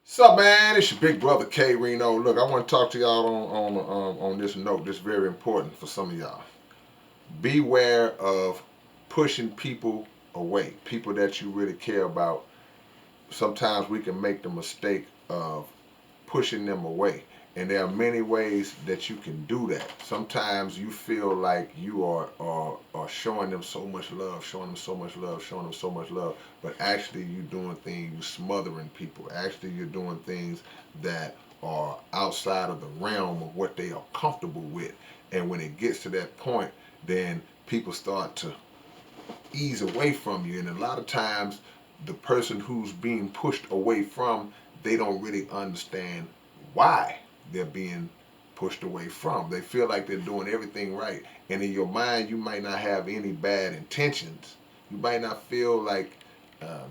What's up, man? It's your big brother K-Rino. Look, I want to talk to y'all on this note. This is very important for some of y'all. Beware of pushing people away. People that you really care about. Sometimes we can make the mistake of pushing them away. And there are many ways that you can do that. Sometimes you feel like you are showing them so much love, showing them so much love, showing them so much love, but actually you're doing things, you're smothering people. Actually, you're doing things that are outside of the realm of what they are comfortable with. And when it gets to that point, then people start to ease away from you. And a lot of times, the person who's being pushed away from, they don't really understand why they're being pushed away from. They feel like they're doing everything right. And in your mind, you might not have any bad intentions. You might not feel like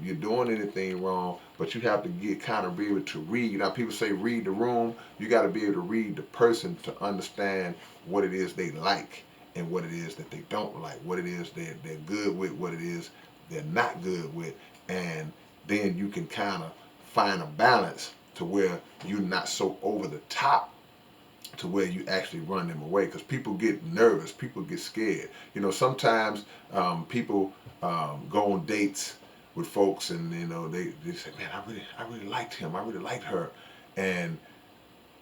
you're doing anything wrong, but you have to get kind of be able to read. Now, people say read the room. You got to be able to read the person to understand what it is they like and what it is that they don't like, what it is they're good with, what it is they're not good with. And then you can kind of find a balance to where you're not so over the top to where you actually run them away, because people get nervous, people get scared. Sometimes people go on dates with folks, and they say, man, I really liked him, I really liked her, and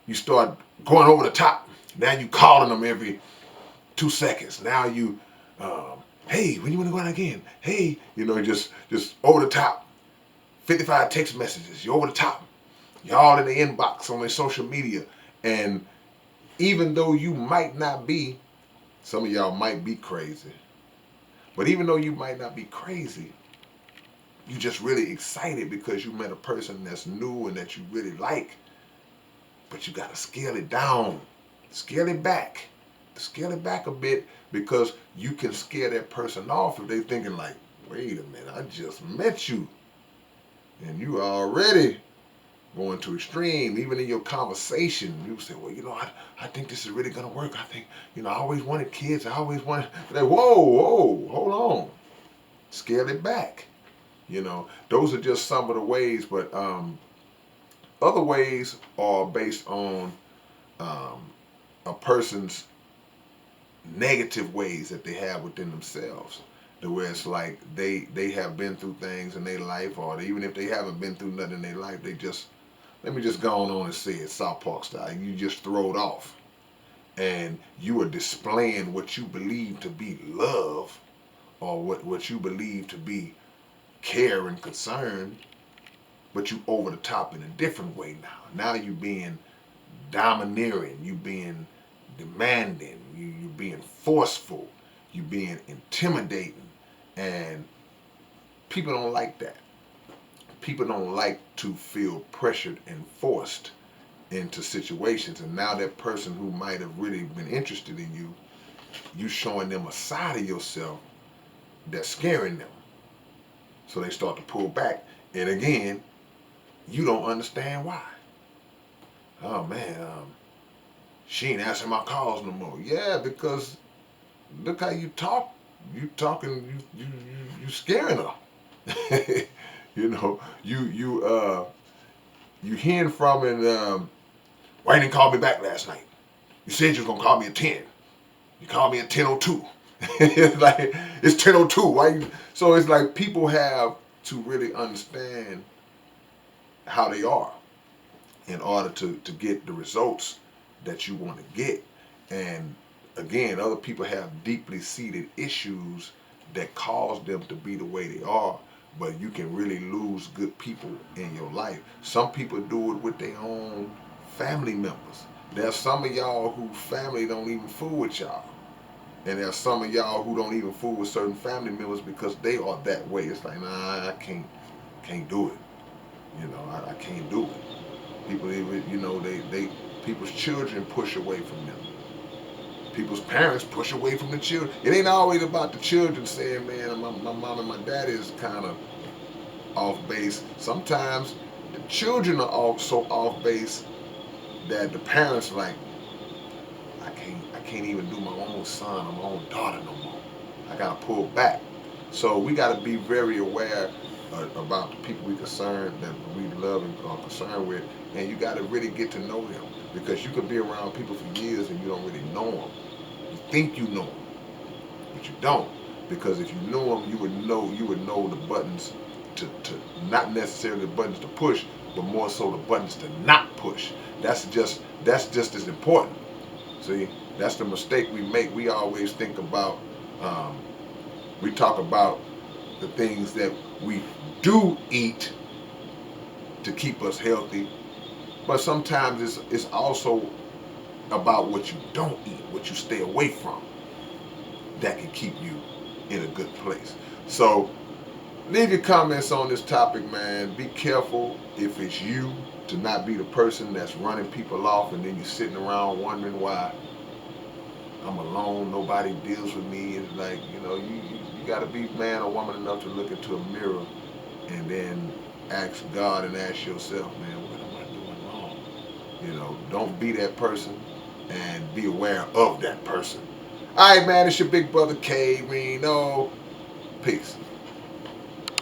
you start going over the top. Now you calling them every 2 seconds. Now you, hey, when you want to go out again? Hey, just over the top. 55 text messages. You're over the top. You're all in the inbox on their social media. And even though you might not be, some of y'all might be crazy, but even though you might not be crazy, you just really excited because you met a person that's new and that you really like. But you got to scale it down, scale it back, a bit, because you can scare that person off if they thinking like, wait a minute, I just met you and you already going to extreme. Even in your conversation, you say, well, I think this is really gonna work. I think, I always wanted kids. I always wanted, like, whoa, hold on, scale it back. Those are just some of the ways, but other ways are based on um, a person's negative ways that they have within themselves. To where it's like they have been through things in their life, or even if they haven't been through nothing in their life, they just, let me just go on and say it South Park style. You just throw it off, and you are displaying what you believe to be love, or what you believe to be care and concern, but you over the top in a different way now. Now you being domineering, you being demanding, you being forceful, you being intimidating, and people don't like that. People don't like to feel pressured and forced into situations. And now that person who might have really been interested in you, you showing them a side of yourself that's scaring them. So they start to pull back. And again, you don't understand why. Oh man, she ain't answering my calls no more. Yeah, because look how you talk. You talking, you scaring her. You hearing from, and why you didn't call me back last night? You said you was gonna call me at 10. You called me at 10:02. It's like it's 10:02. Why you? So it's like people have to really understand how they are in order to get the results that you want to get. And again, other people have deeply seated issues that cause them to be the way they are. But you can really lose good people in your life. Some people do it with their own family members. There's some of y'all who family don't even fool with y'all. And there's some of y'all who don't even fool with certain family members because they are that way. It's like, nah, I can't do it. I can't do it. People even, they people's children push away from them. People's parents push away from the children. It ain't always about the children saying, man, my mom and my daddy is kind of off base. Sometimes the children are so off base that the parents like, I can't even do my own son or my own daughter no more. I gotta pull back. So we gotta be very aware about the people we concerned, that we love and are concerned with, and you got to really get to know them, because you could be around people for years and you don't really know them. You think you know them, but you don't, because if you knew them, you would know the buttons to not necessarily the buttons to push, but more so the buttons to not push. That's just as important. See, that's the mistake we make. We always think about, um, we talk about the things that we do eat to keep us healthy, but sometimes it's also about what you don't eat, what you stay away from, that can keep you in a good place. So leave your comments on this topic, man. Be careful if it's you to not be the person that's running people off, and then you're sitting around wondering why I'm alone, nobody deals with me. It's like, you got to be man or woman enough to look into a mirror and then ask God and ask yourself, man, what am I doing wrong? Don't be that person, and be aware of that person. All right, man, it's your big brother K-Rino. Peace.